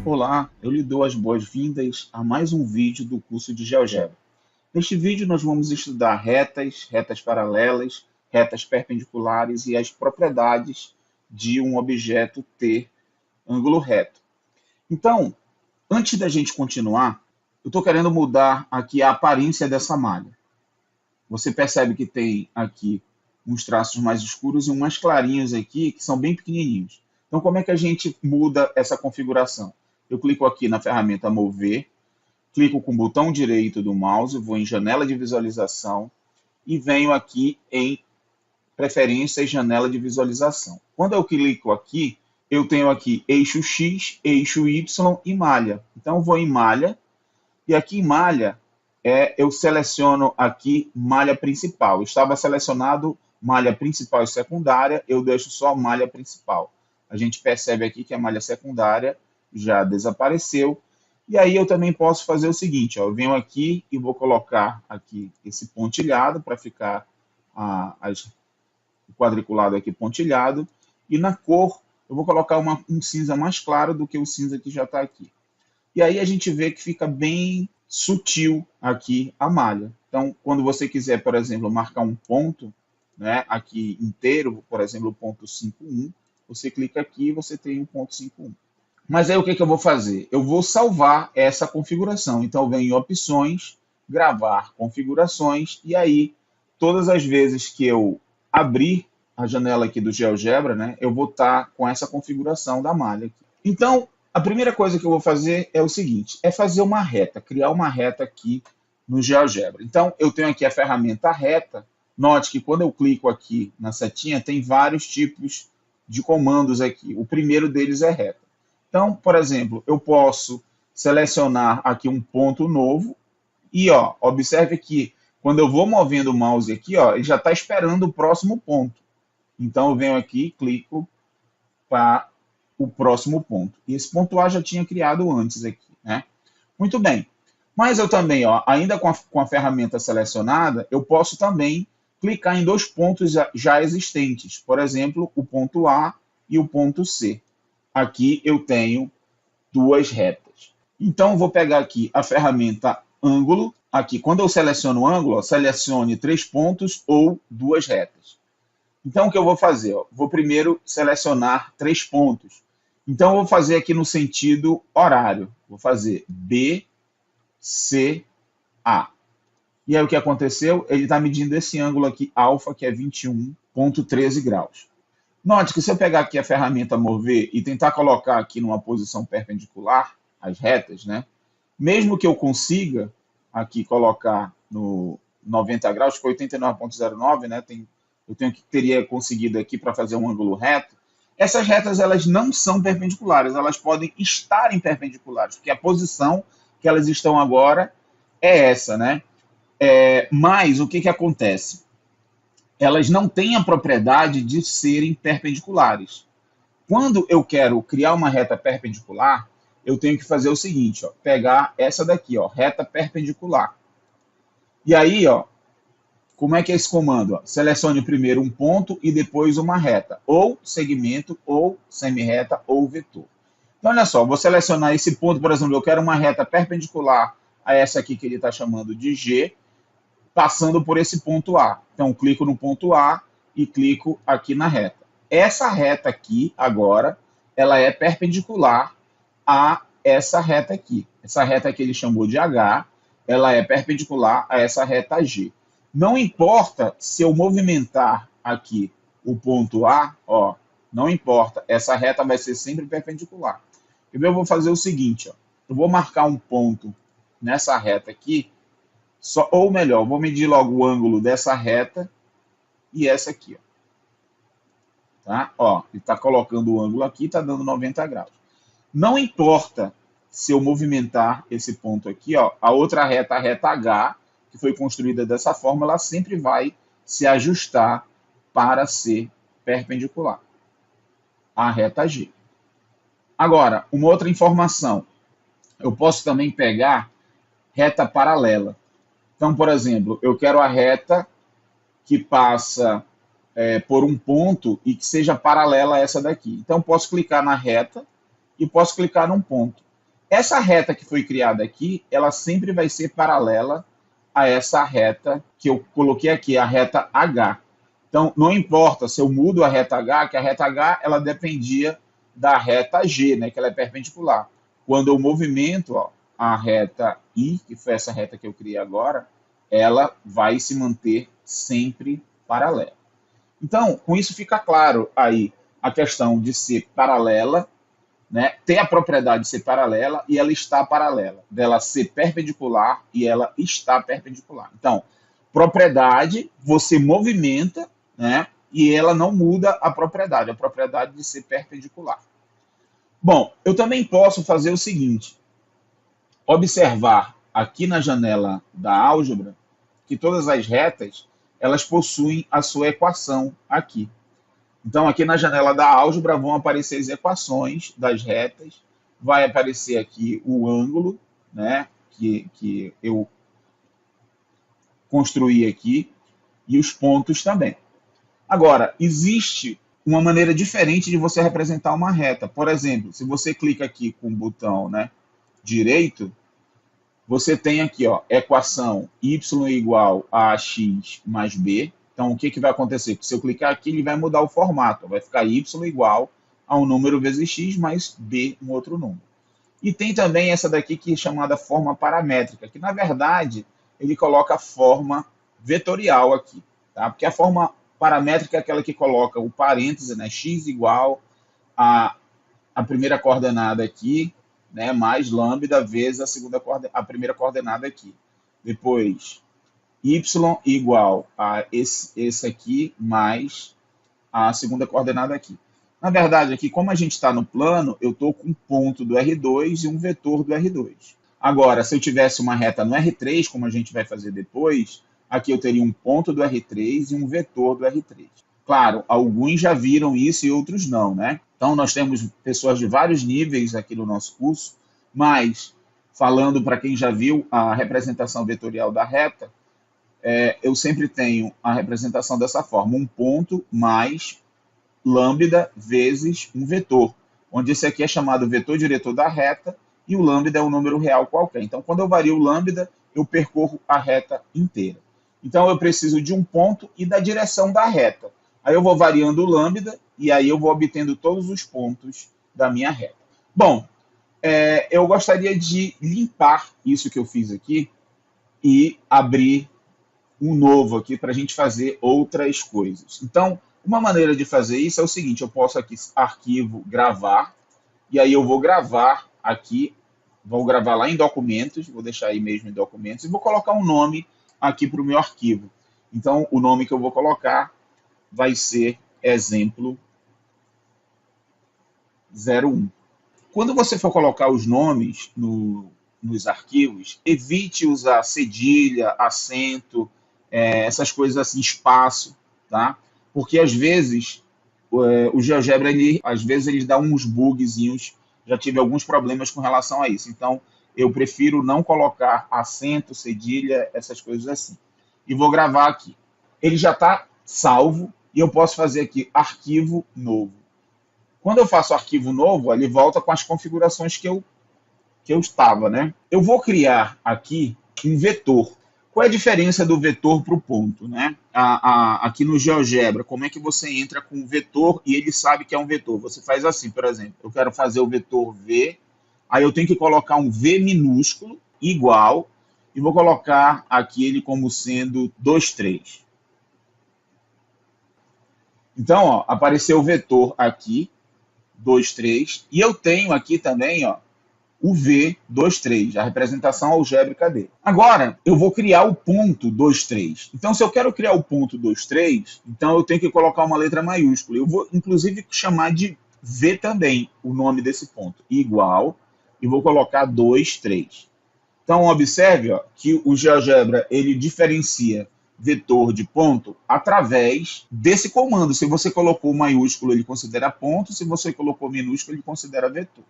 Olá, eu lhe dou as boas-vindas a mais um vídeo do curso de GeoGebra. Neste vídeo nós vamos estudar retas, retas paralelas, retas perpendiculares e as propriedades de um objeto ter ângulo reto. Então, antes da gente continuar, eu estou querendo mudar aqui a aparência dessa malha. Você percebe que tem aqui uns traços mais escuros e uns mais clarinhos aqui, que são bem pequenininhos. Então, como é que a gente muda essa configuração? Eu clico aqui na ferramenta Mover, clico com o botão direito do mouse, vou em Janela de Visualização e venho aqui em Preferências, Janela de Visualização. Quando eu clico aqui, eu tenho aqui eixo X, eixo Y e malha. Então, eu vou em malha e aqui em malha eu seleciono aqui malha principal. Estava selecionado malha principal e secundária, eu deixo só malha principal. A gente percebe aqui que a malha secundária já desapareceu. E aí eu também posso fazer o seguinte, ó, eu venho aqui e vou colocar aqui esse pontilhado para ficar o quadriculado aqui pontilhado. E na cor eu vou colocar um cinza mais claro do que o cinza que já está aqui. E aí a gente vê que fica bem sutil aqui a malha. Então, quando você quiser, por exemplo, marcar um ponto, né, aqui inteiro, por exemplo, o ponto 5,1, você clica aqui e você tem um ponto 5,1. Mas aí o que eu vou fazer? Eu vou salvar essa configuração. Então, eu venho em Opções, Gravar Configurações, e aí, todas as vezes que eu abrir a janela aqui do GeoGebra, né, eu vou estar com essa configuração da malha aqui. Então, a primeira coisa que eu vou fazer é o seguinte, é fazer uma reta, criar uma reta aqui no GeoGebra. Então, eu tenho aqui a ferramenta reta. Note que quando eu clico aqui na setinha, tem vários tipos de comandos aqui. O primeiro deles é reta. Então, por exemplo, eu posso selecionar aqui um ponto novo e, ó, observe que quando eu vou movendo o mouse aqui, ó, ele já está esperando o próximo ponto. Então, eu venho aqui e clico para o próximo ponto. E esse ponto A já tinha criado antes aqui, né? Muito bem. Mas eu também, ó, ainda com a ferramenta selecionada, eu posso também clicar em dois pontos já existentes. Por exemplo, o ponto A e o ponto C. Aqui eu tenho duas retas. Então, eu vou pegar aqui a ferramenta ângulo. Aqui, quando eu seleciono o ângulo, ó, selecione 3 pontos ou 2 retas. Então, o que eu vou fazer? Ó, vou primeiro selecionar 3 pontos. Então, eu vou fazer aqui no sentido horário. Vou fazer B, C, A. E aí, o que aconteceu? Ele está medindo esse ângulo aqui, alfa, que é 21,13 graus. Note que se eu pegar aqui a ferramenta Mover e tentar colocar aqui numa posição perpendicular, as retas, né? Mesmo que eu consiga aqui colocar no 90 graus, que foi 89,09, né? Eu teria conseguido aqui para fazer um ângulo reto. Essas retas, elas não são perpendiculares, elas podem estarem perpendiculares, porque a posição que elas estão agora é essa, né? Mas o que acontece? Elas não têm a propriedade de serem perpendiculares. Quando eu quero criar uma reta perpendicular, eu tenho que fazer o seguinte, ó, pegar essa daqui, ó, reta perpendicular. E aí, ó, como é que é esse comando? Ó? Selecione primeiro um ponto e depois uma reta, ou segmento, ou semi-reta, ou vetor. Então, olha só, vou selecionar esse ponto, por exemplo, eu quero uma reta perpendicular a essa aqui que ele está chamando de G, passando por esse ponto A. Então, clico no ponto A e clico aqui na reta. Essa reta aqui, agora, ela é perpendicular a essa reta aqui. Essa reta que ele chamou de H, ela é perpendicular a essa reta G. Não importa se eu movimentar aqui o ponto A, ó, não importa, essa reta vai ser sempre perpendicular. Eu vou fazer o seguinte, ó, eu vou marcar um ponto nessa reta aqui, ou melhor, vou medir logo o ângulo dessa reta e essa aqui. Ó. Tá? Ó, ele está colocando o ângulo aqui, está dando 90 graus. Não importa se eu movimentar esse ponto aqui, ó, a outra reta, a reta H, que foi construída dessa forma, ela sempre vai se ajustar para ser perpendicular à reta G. Agora, uma outra informação. Eu posso também pegar reta paralela. Então, por exemplo, eu quero a reta que passa por um ponto e que seja paralela a essa daqui. Então, posso clicar na reta e posso clicar num ponto. Essa reta que foi criada aqui, ela sempre vai ser paralela a essa reta que eu coloquei aqui, a reta H. Então, não importa se eu mudo a reta H, que a reta H ela dependia da reta G, né, que ela é perpendicular. Quando eu movimento a reta I, que foi essa reta que eu criei agora, ela vai se manter sempre paralela. Então, com isso fica claro aí a questão de ser paralela, né, ter a propriedade de ser paralela e ela está paralela, dela ser perpendicular e ela está perpendicular. Então, propriedade, você movimenta, né, e ela não muda a propriedade de ser perpendicular. Bom, eu também posso fazer o seguinte, observar aqui na janela da álgebra que todas as retas, elas possuem a sua equação aqui. Então, aqui na janela da álgebra vão aparecer as equações das retas, vai aparecer aqui o ângulo, né, que eu construí aqui, e os pontos também. Agora, existe uma maneira diferente de você representar uma reta. Por exemplo, se você clica aqui com o botão, né, direito, você tem aqui, ó, equação y igual a x mais b. Então, o que vai acontecer? Se eu clicar aqui, ele vai mudar o formato. Vai ficar y igual a um número vezes x mais b, um outro número. E tem também essa daqui que é chamada forma paramétrica, que, na verdade, ele coloca a forma vetorial aqui. Tá? Porque a forma paramétrica é aquela que coloca o parêntese, né, x igual a primeira coordenada aqui, né, mais lambda vezes a primeira coordenada aqui. Depois, y igual a esse aqui mais a segunda coordenada aqui. Na verdade, aqui, como a gente está no plano, eu estou com um ponto do R2 e um vetor do R2. Agora, se eu tivesse uma reta no R3, como a gente vai fazer depois, aqui eu teria um ponto do R3 e um vetor do R3. Claro, alguns já viram isso e outros não, né? Então, nós temos pessoas de vários níveis aqui no nosso curso, mas, falando para quem já viu a representação vetorial da reta, eu sempre tenho a representação dessa forma, um ponto mais lambda vezes um vetor, onde esse aqui é chamado vetor diretor da reta e o lambda é um número real qualquer. Então, quando eu vario o lambda, eu percorro a reta inteira. Então, eu preciso de um ponto e da direção da reta. Aí eu vou variando o lambda e aí eu vou obtendo todos os pontos da minha reta. Bom, eu gostaria de limpar isso que eu fiz aqui e abrir um novo aqui para a gente fazer outras coisas. Então, uma maneira de fazer isso é o seguinte, eu posso aqui, arquivo, gravar, e aí eu vou gravar aqui, vou gravar lá em documentos, vou deixar aí mesmo em documentos, e vou colocar um nome aqui para o meu arquivo. Então, o nome que eu vou colocar vai ser exemplo 01. Quando você for colocar os nomes nos arquivos, evite usar cedilha, acento, essas coisas assim, espaço, tá? Porque às vezes o GeoGebra, às vezes ele dá uns bugzinhos, já tive alguns problemas com relação a isso. Então, eu prefiro não colocar acento, cedilha, essas coisas assim. E vou gravar aqui. Ele já está salvo e eu posso fazer aqui arquivo novo. Quando eu faço arquivo novo, ele volta com as configurações que eu estava, né? Eu vou criar aqui um vetor. Qual é a diferença do vetor para o ponto, né? Aqui no GeoGebra, como é que você entra com um vetor e ele sabe que é um vetor? Você faz assim, por exemplo, eu quero fazer o vetor V, aí eu tenho que colocar um V minúsculo, igual, e vou colocar aqui ele como sendo 2, 3. Então, ó, apareceu o vetor aqui, 2, 3, e eu tenho aqui também, ó, o V23, a representação algébrica dele. Agora, eu vou criar o ponto 23. Então, se eu quero criar o ponto 23, então eu tenho que colocar uma letra maiúscula. Eu vou, inclusive, chamar de V também, o nome desse ponto. Igual, e vou colocar 2, 3. Então, observe ó, que o GeoGebra, ele diferencia vetor de ponto através desse comando. Se você colocou maiúsculo, ele considera ponto. Se você colocou minúsculo, ele considera vetor.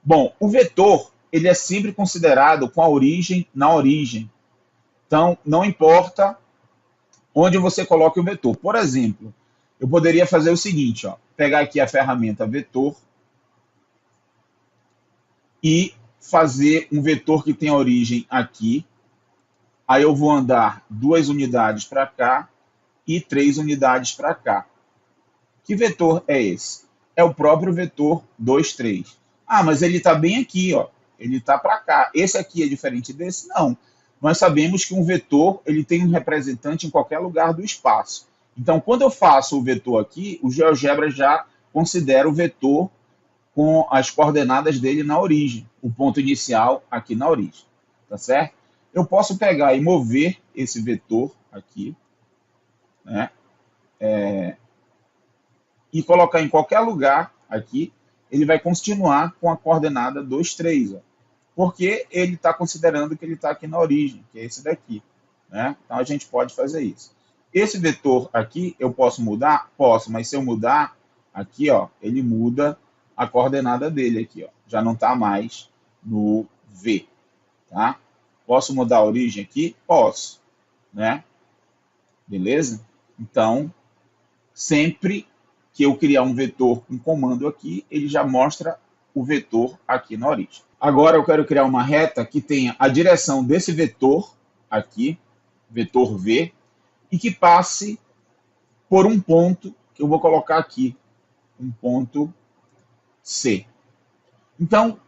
Bom, o vetor, ele é sempre considerado com a origem na origem. Então, não importa onde você coloca o vetor. Por exemplo, eu poderia fazer o seguinte, ó, pegar aqui a ferramenta vetor e fazer um vetor que tem origem aqui. Aí eu vou andar 2 unidades para cá e 3 unidades para cá. Que vetor é esse? É o próprio vetor 2, 3. Ah, mas ele está bem aqui, ó. Ele está para cá. Esse aqui é diferente desse? Não. Nós sabemos que um vetor ele tem um representante em qualquer lugar do espaço. Então, quando eu faço o vetor aqui, o GeoGebra já considera o vetor com as coordenadas dele na origem, o ponto inicial aqui na origem, tá certo? Eu posso pegar e mover esse vetor aqui, né? E colocar em qualquer lugar aqui, ele vai continuar com a coordenada 2, 3, ó, porque ele está considerando que ele está aqui na origem, que é esse daqui, né? Então a gente pode fazer isso. Esse vetor aqui, eu posso mudar? Posso, mas se eu mudar aqui, ó, ele muda a coordenada dele aqui, ó. Já não está mais no V, tá? Posso mudar a origem aqui? Posso, né? Beleza? Então, sempre que eu criar um vetor com comando aqui, ele já mostra o vetor aqui na origem. Agora eu quero criar uma reta que tenha a direção desse vetor aqui, vetor V, e que passe por um ponto que eu vou colocar aqui, um ponto C. Então,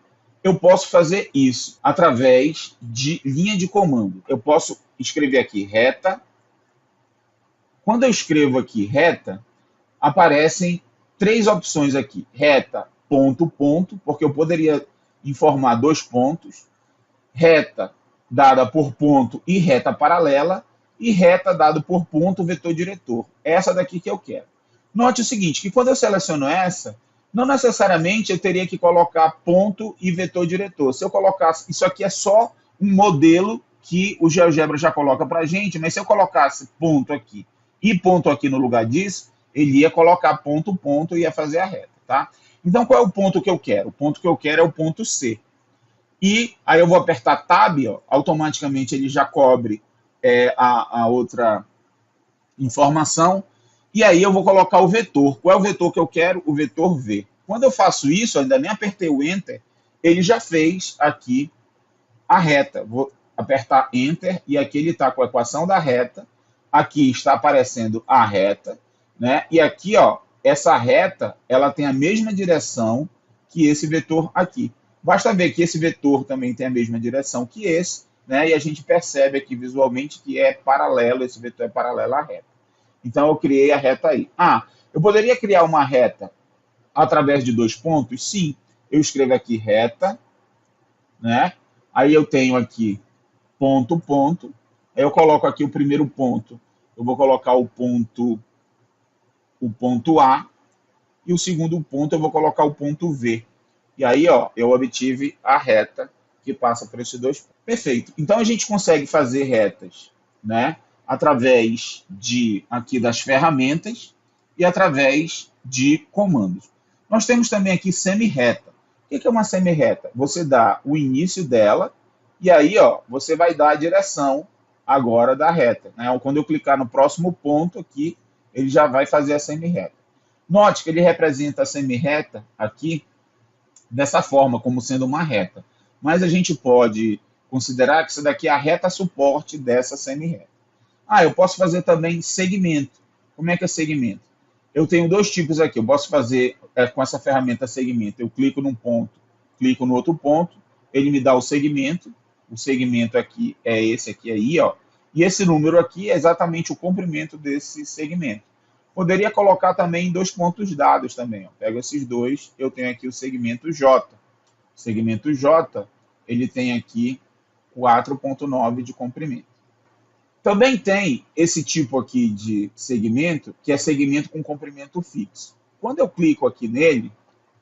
eu posso fazer isso através de linha de comando. Eu posso escrever aqui reta. Quando eu escrevo aqui reta, aparecem 3 opções aqui. Reta, ponto, ponto, porque eu poderia informar 2 pontos. Reta dada por ponto e reta paralela. E reta dada por ponto, vetor diretor. Essa daqui que eu quero. Note o seguinte, que quando eu seleciono essa, não necessariamente eu teria que colocar ponto e vetor diretor. Se eu colocasse, isso aqui é só um modelo que o GeoGebra já coloca para a gente, mas se eu colocasse ponto aqui e ponto aqui no lugar disso, ele ia colocar ponto, ponto e ia fazer a reta, tá? Então, qual é o ponto que eu quero? O ponto que eu quero é o ponto C. E aí eu vou apertar Tab, ó, automaticamente ele já cobre a outra informação. E aí eu vou colocar o vetor. Qual é o vetor que eu quero? O vetor V. Quando eu faço isso, eu ainda nem apertei o Enter, ele já fez aqui a reta. Vou apertar Enter e aqui ele está com a equação da reta. Aqui está aparecendo a reta, né? E aqui, ó, essa reta, ela tem a mesma direção que esse vetor aqui. Basta ver que esse vetor também tem a mesma direção que esse, né? E a gente percebe aqui visualmente que é paralelo, esse vetor é paralelo à reta. Então, eu criei a reta aí. Ah, eu poderia criar uma reta através de 2 pontos? Sim. Eu escrevo aqui reta, né? Aí eu tenho aqui ponto, ponto. Aí eu coloco aqui o primeiro ponto. Eu vou colocar o ponto A. E o segundo ponto eu vou colocar o ponto V. E aí, ó, eu obtive a reta que passa por esses 2 pontos. Perfeito. Então, a gente consegue fazer retas, né? Através aqui das ferramentas e através de comandos. Nós temos também aqui semi-reta. O que é uma semi-reta? Você dá o início dela e aí, ó, você vai dar a direção agora da reta, né? Quando eu clicar no próximo ponto aqui, ele já vai fazer a semi-reta. Note que ele representa a semi-reta aqui dessa forma, como sendo uma reta. Mas a gente pode considerar que isso daqui é a reta suporte dessa semi-reta. Ah, eu posso fazer também segmento. Como é que é segmento? Eu tenho 2 tipos aqui. Eu posso fazer com essa ferramenta segmento. Eu clico num ponto, clico no outro ponto, ele me dá o segmento. O segmento aqui é esse aqui aí, ó. E esse número aqui é exatamente o comprimento desse segmento. Poderia colocar também 2 pontos dados também. Ó. Pego esses 2, eu tenho aqui o segmento J. O segmento J, ele tem aqui 4,9 de comprimento. Também tem esse tipo aqui de segmento, que é segmento com comprimento fixo. Quando eu clico aqui nele,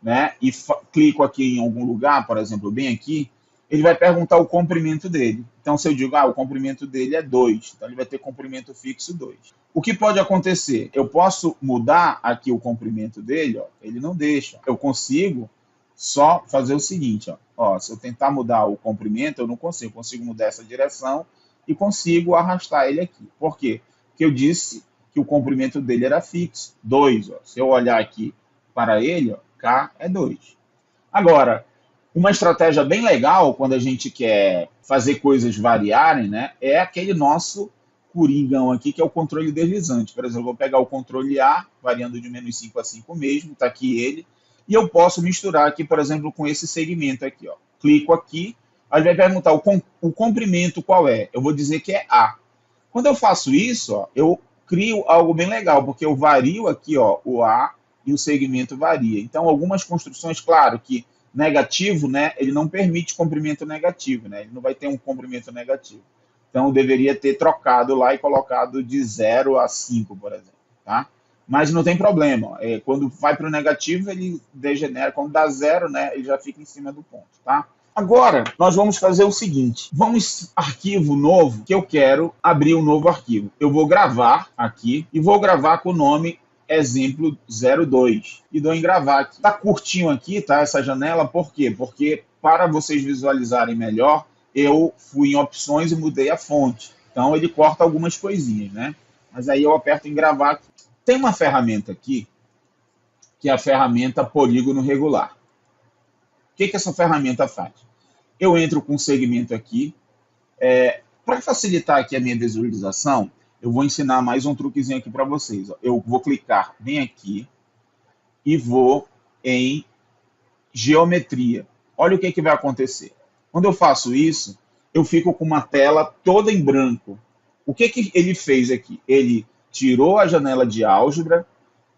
né, e clico aqui em algum lugar, por exemplo, bem aqui, ele vai perguntar o comprimento dele. Então, se eu digo, o comprimento dele é 2, então ele vai ter comprimento fixo 2. O que pode acontecer? Eu posso mudar aqui o comprimento dele, ó, ele não deixa. Eu consigo só fazer o seguinte, ó, se eu tentar mudar o comprimento, eu não consigo. Eu consigo mudar essa direção e consigo arrastar ele aqui. Por quê? que eu disse que o comprimento dele era fixo, 2. Ó. Se eu olhar aqui para ele, ó, K é 2. Agora, uma estratégia bem legal quando a gente quer fazer coisas variarem, né, é aquele nosso coringão aqui, que é o controle deslizante. Por exemplo, eu vou pegar o controle A, variando de -5 a 5 mesmo, está aqui ele, e eu posso misturar aqui, por exemplo, com esse segmento aqui. Ó. Clico aqui, aí vai perguntar o comprimento qual é. Eu vou dizer que é A. Quando eu faço isso, ó, eu crio algo bem legal, porque eu vario aqui ó, o A e o segmento varia. Então, algumas construções, claro que negativo, né, ele não permite comprimento negativo, né, ele não vai ter um comprimento negativo. Então, eu deveria ter trocado lá e colocado de 0 a 5, por exemplo. Tá? Mas não tem problema. Quando vai para o negativo, ele degenera. Quando dá 0, né, ele já fica em cima do ponto. Tá? Agora, nós vamos fazer o seguinte. Vamos arquivo novo, que eu quero abrir um novo arquivo. Eu vou gravar aqui e vou gravar com o nome exemplo 02. E dou em gravar aqui. Tá curtinho aqui, tá? Essa janela. Por quê? Porque para vocês visualizarem melhor, eu fui em opções e mudei a fonte. Então ele corta algumas coisinhas, né? Mas aí eu aperto em gravar aqui. Tem uma ferramenta aqui, que é a ferramenta polígono regular. O que essa ferramenta faz? Eu entro com um segmento aqui. Para facilitar aqui a minha visualização, eu vou ensinar mais um truquezinho aqui para vocês. Ó. Eu vou clicar bem aqui e vou em geometria. Olha o que vai acontecer. Quando eu faço isso, eu fico com uma tela toda em branco. O que ele fez aqui? Ele tirou a janela de álgebra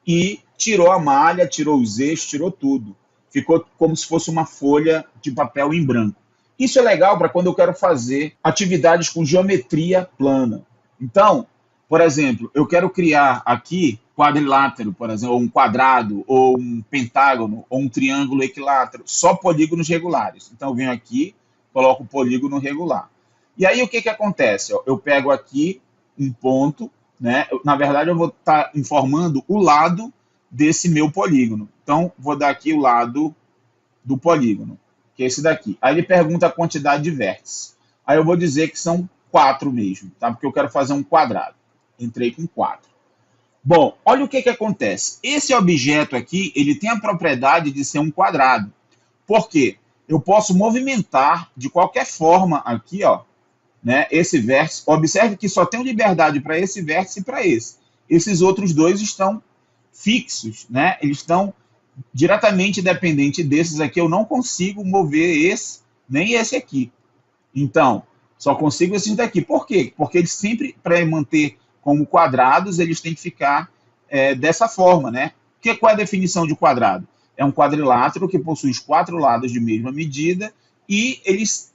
e tirou a malha, tirou os eixos, tirou tudo. Ficou como se fosse uma folha de papel em branco. Isso é legal para quando eu quero fazer atividades com geometria plana. Então, por exemplo, eu quero criar aqui quadrilátero, por exemplo, ou um quadrado, ou um pentágono, ou um triângulo equilátero, só polígonos regulares. Então, eu venho aqui, coloco o polígono regular. E aí, o que acontece? Eu pego aqui um ponto, né? Na verdade, eu vou estar informando o lado desse meu polígono. Então, vou dar aqui o lado do polígono, que é esse daqui. Aí ele pergunta a quantidade de vértices. Aí eu vou dizer que são 4 mesmo, tá? Porque eu quero fazer um quadrado. Entrei com 4. Bom, olha o que acontece. Esse objeto aqui, ele tem a propriedade de ser um quadrado. Por quê? Eu posso movimentar de qualquer forma aqui, ó, né, esse vértice. Observe que só tenho liberdade para esse vértice e para esse. Esses outros dois estão fixos, né? Eles estão diretamente dependentes desses aqui. Eu não consigo mover esse, nem esse aqui. Então, só consigo esses daqui. Por quê? Porque eles sempre, para manter como quadrados, eles têm que ficar dessa forma, né? Qual é a definição de quadrado? É um quadrilátero que possui os 4 lados de mesma medida e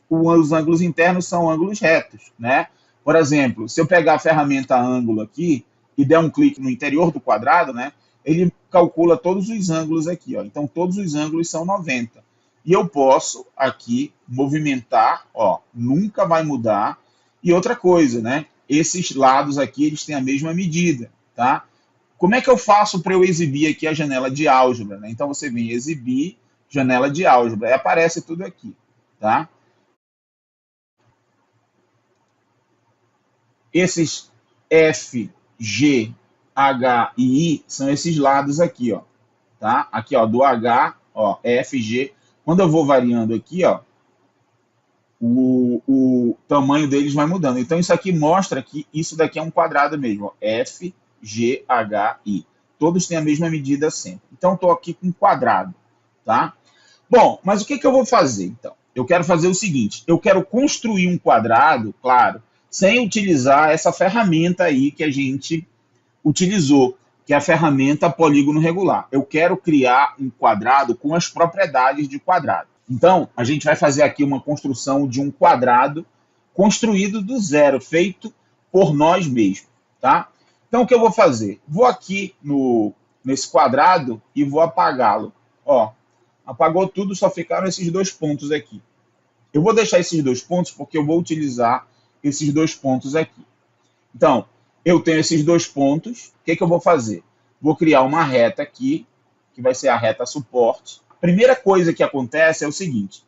os ângulos internos são ângulos retos, né? Por exemplo, se eu pegar a ferramenta ângulo aqui e der um clique no interior do quadrado, né? Ele calcula todos os ângulos aqui, ó. Então, todos os ângulos são 90. E eu posso aqui movimentar, ó, nunca vai mudar. E outra coisa, né? Esses lados aqui, eles têm a mesma medida, tá? Como é que eu faço para eu exibir aqui a janela de álgebra, né? Então, você vem exibir janela de álgebra, e aparece tudo aqui, tá? Esses F, G, H e I são esses lados aqui, ó, tá? Aqui, ó, do H, ó, F, G. Quando eu vou variando aqui, ó, o tamanho deles vai mudando. Então, isso aqui mostra que isso daqui é um quadrado mesmo, ó, F, G, H, I. Todos têm a mesma medida sempre. Então, estou aqui com um quadrado, tá? Bom, mas o que eu vou fazer, então? Eu quero fazer o seguinte, eu quero construir um quadrado, claro, sem utilizar essa ferramenta aí que a gente utilizou, que é a ferramenta polígono regular. Eu quero criar um quadrado com as propriedades de quadrado. Então, a gente vai fazer aqui uma construção de um quadrado construído do zero, feito por nós mesmos, tá? Então, o que eu vou fazer? Vou aqui nesse quadrado e vou apagá-lo. Ó, apagou tudo, só ficaram esses 2 pontos aqui. Eu vou deixar esses 2 pontos porque eu vou utilizar esses 2 pontos aqui. Então, eu tenho esses 2 pontos. O que eu vou fazer? Vou criar uma reta aqui, que vai ser a reta suporte. A primeira coisa que acontece é o seguinte.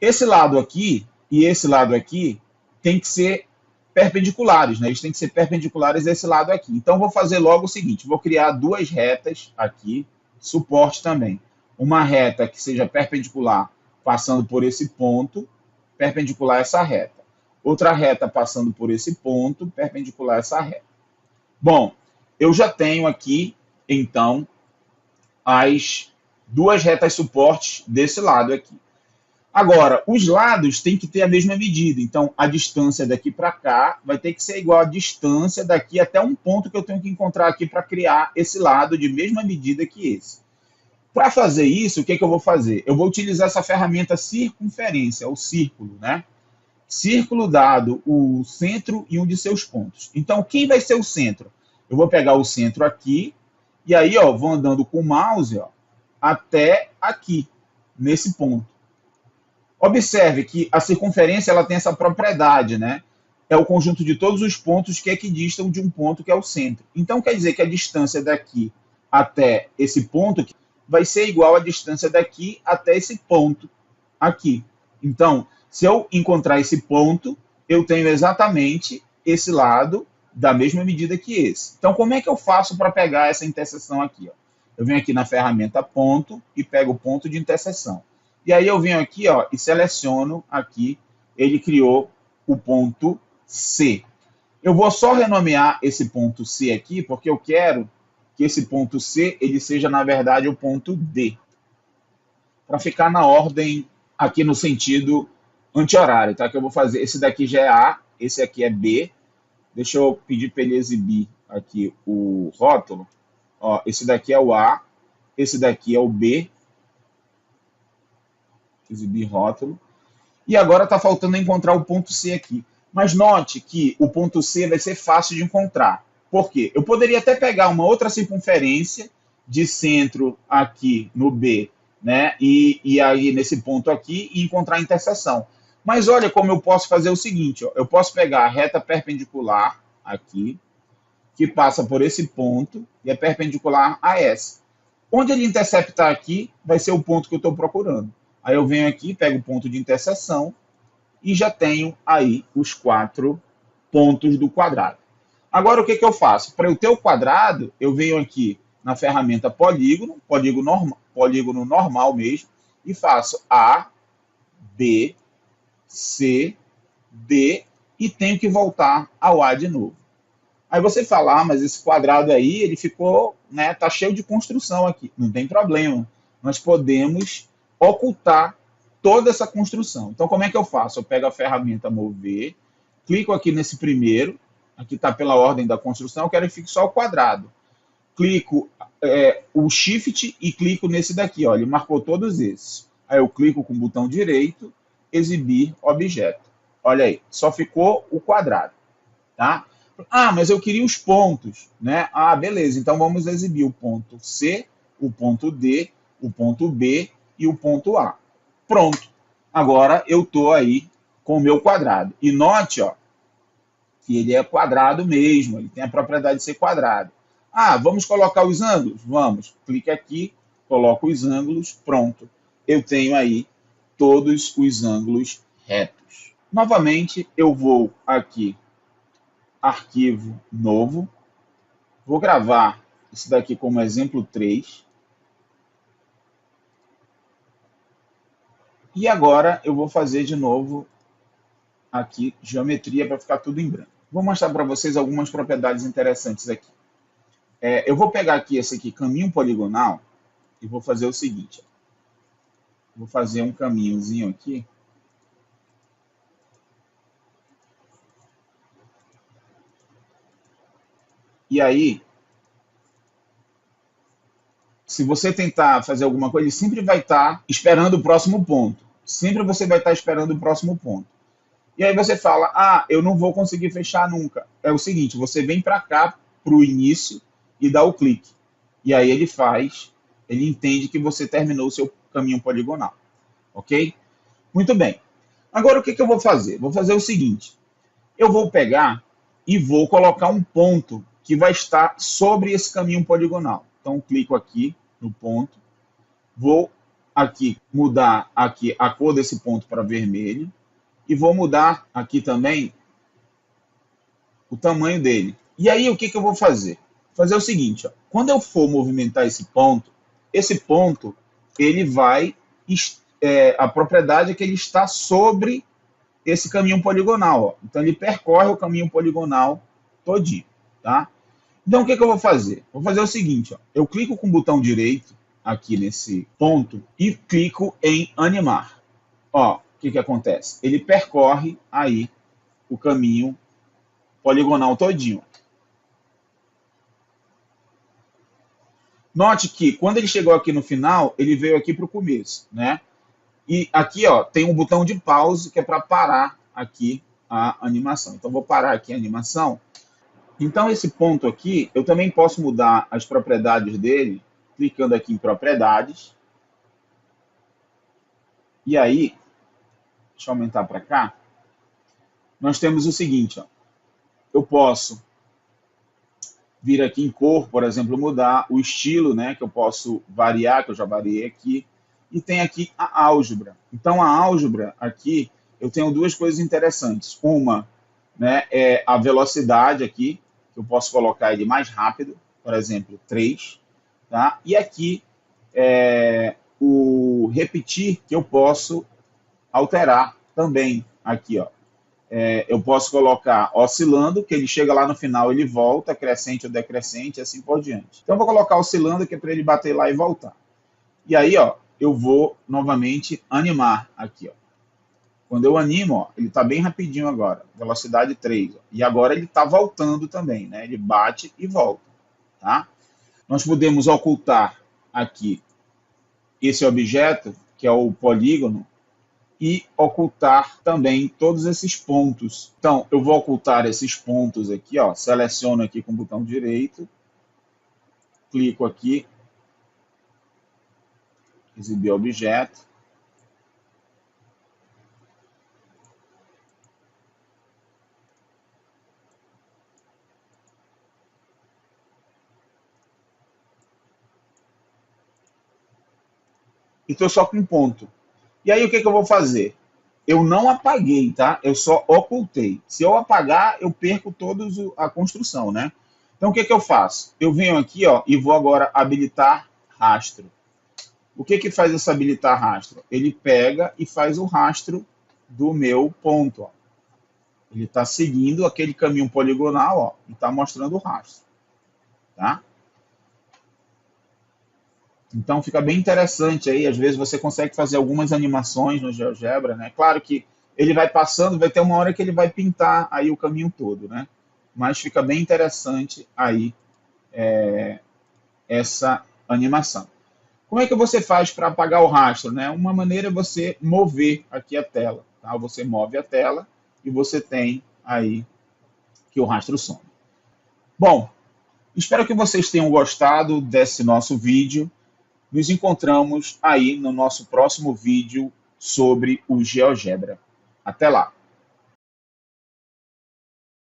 Esse lado aqui e esse lado aqui tem que ser perpendiculares, né? Eles têm que ser perpendiculares a esse lado aqui. Então, vou fazer logo o seguinte, vou criar duas retas aqui, suporte também. Uma reta que seja perpendicular, passando por esse ponto, perpendicular a essa reta. Outra reta passando por esse ponto, perpendicular a essa reta. Bom, eu já tenho aqui, então, as duas retas suportes desse lado aqui. Agora, os lados têm que ter a mesma medida. Então, a distância daqui para cá vai ter que ser igual à distância daqui até um ponto que eu tenho que encontrar aqui para criar esse lado de mesma medida que esse. Para fazer isso, o que eu vou fazer? Eu vou utilizar essa ferramenta circunferência, o círculo, né? Círculo dado o centro e um de seus pontos. Então, quem vai ser o centro? Eu vou pegar o centro aqui, e aí, ó, vou andando com o mouse, ó, até aqui, nesse ponto. Observe que a circunferência ela tem essa propriedade, né? É o conjunto de todos os pontos que equidistam de um ponto que é o centro. Então, quer dizer que a distância daqui até esse ponto vai ser igual à distância daqui até esse ponto aqui. Então, se eu encontrar esse ponto, eu tenho exatamente esse lado da mesma medida que esse. Então, como é que eu faço para pegar essa interseção aqui? Ó? Eu venho aqui na ferramenta ponto e pego o ponto de interseção. E aí eu venho aqui, ó, e seleciono aqui, ele criou o ponto C. Eu vou só renomear esse ponto C aqui, porque eu quero que esse ponto C ele seja, na verdade, o ponto D. Para ficar na ordem aqui no sentido anti-horário, tá? Que eu vou fazer. Esse daqui já é A, esse aqui é B. Deixa eu pedir para ele exibir aqui o rótulo. Ó, esse daqui é o A, esse daqui é o B. Exibir rótulo. E agora está faltando encontrar o ponto C aqui. Mas note que o ponto C vai ser fácil de encontrar. Por quê? Eu poderia até pegar uma outra circunferência de centro aqui no B, né? E aí nesse ponto aqui e encontrar a interseção. Mas olha como eu posso fazer o seguinte, ó. Eu posso pegar a reta perpendicular aqui, que passa por esse ponto e é perpendicular a essa. Onde ele interceptar aqui, vai ser o ponto que eu estou procurando. Aí eu venho aqui, pego o ponto de interseção e já tenho aí os 4 pontos do quadrado. Agora, o que eu faço? Para eu ter o quadrado, eu venho aqui na ferramenta polígono, polígono normal mesmo, e faço A, B, C, D, e tenho que voltar ao A de novo. Aí você fala, mas esse quadrado aí, ele ficou, né, tá cheio de construção aqui. Não tem problema. Nós podemos ocultar toda essa construção. Então, como é que eu faço? Eu pego a ferramenta mover, clico aqui nesse primeiro, aqui está pela ordem da construção, eu quero que fique só o quadrado. Clico o Shift e clico nesse daqui, ó, ele marcou todos esses. Aí eu clico com o botão direito, exibir objeto. Olha aí, só ficou o quadrado, tá? Ah, mas eu queria os pontos, né? Ah, beleza, então vamos exibir o ponto C, o ponto D, o ponto B e o ponto A. Pronto. Agora eu estou aí com o meu quadrado. E note, ó, que ele é quadrado mesmo, ele tem a propriedade de ser quadrado. Ah, vamos colocar os ângulos? Vamos. Clique aqui, coloco os ângulos, pronto. Eu tenho aí todos os ângulos retos. Novamente, eu vou aqui, arquivo novo, vou gravar isso daqui como exemplo 3. E agora eu vou fazer de novo aqui geometria para ficar tudo em branco. Vou mostrar para vocês algumas propriedades interessantes aqui. Eu vou pegar aqui esse aqui, caminho poligonal, e vou fazer o seguinte. Vou fazer um caminhozinho aqui. E aí, se você tentar fazer alguma coisa, ele sempre vai estar esperando o próximo ponto. Sempre você vai estar esperando o próximo ponto. E aí você fala, ah, eu não vou conseguir fechar nunca. É o seguinte, você vem para cá, para o início, e dá o clique. E aí ele entende que você terminou o seu caminho poligonal. Ok? Muito bem. Agora o que eu vou fazer? Vou fazer o seguinte, eu vou pegar e vou colocar um ponto que vai estar sobre esse caminho poligonal. Então, clico aqui no ponto, vou aqui mudar aqui a cor desse ponto para vermelho, e vou mudar aqui também o tamanho dele. E aí o que eu vou fazer? Fazer o seguinte, ó, quando eu for movimentar esse ponto ele vai, a propriedade é que ele está sobre esse caminho poligonal. Ó. Então ele percorre o caminho poligonal todinho. Tá? Então o que eu vou fazer? Vou fazer o seguinte, ó, eu clico com o botão direito aqui nesse ponto e clico em animar. Ó, o que acontece? Ele percorre aí o caminho poligonal todinho. Note que quando ele chegou aqui no final, ele veio aqui para o começo, né? E aqui, ó, tem um botão de pause que é para parar aqui a animação. Então vou parar aqui a animação. Então esse ponto aqui, eu também posso mudar as propriedades dele, clicando aqui em propriedades. E aí, deixa eu aumentar para cá. Nós temos o seguinte, ó, eu posso vir aqui em cor, por exemplo, mudar o estilo, né, que eu posso variar, que eu já variei aqui, e tem aqui a álgebra. Então, a álgebra aqui, eu tenho duas coisas interessantes. Uma, né, é a velocidade aqui, que eu posso colocar ele mais rápido, por exemplo, 3, tá? E aqui, o repetir, que eu posso alterar também aqui, ó. Eu posso colocar oscilando, que ele chega lá no final, ele volta, crescente ou decrescente, e assim por diante. Então, eu vou colocar oscilando, que é para ele bater lá e voltar. E aí, ó, eu vou novamente animar aqui, ó. Quando eu animo, ó, ele está bem rapidinho agora, velocidade 3. Ó, e agora ele está voltando também, né? Ele bate e volta, tá? Nós podemos ocultar aqui esse objeto, que é o polígono, e ocultar também todos esses pontos. Então, eu vou ocultar esses pontos aqui, ó, seleciono aqui com o botão direito, clico aqui, exibir objeto. E estou só com um ponto. E aí o que eu vou fazer? Eu não apaguei, tá? Eu só ocultei. Se eu apagar, eu perco toda a construção, né? Então o que eu faço? Eu venho aqui, ó, e vou agora habilitar rastro. O que faz esse habilitar rastro? Ele pega e faz o rastro do meu ponto, ó. Ele está seguindo aquele caminho poligonal, ó, e está mostrando o rastro, tá? Então fica bem interessante aí, às vezes você consegue fazer algumas animações no GeoGebra, né? Claro que ele vai passando, vai ter uma hora que ele vai pintar aí o caminho todo, né? Mas fica bem interessante aí essa animação. Como é que você faz para apagar o rastro, né? Uma maneira é você mover aqui a tela, tá? Você move a tela e você tem aí que o rastro some. Bom, espero que vocês tenham gostado desse nosso vídeo. Nos encontramos aí no nosso próximo vídeo sobre o GeoGebra. Até lá!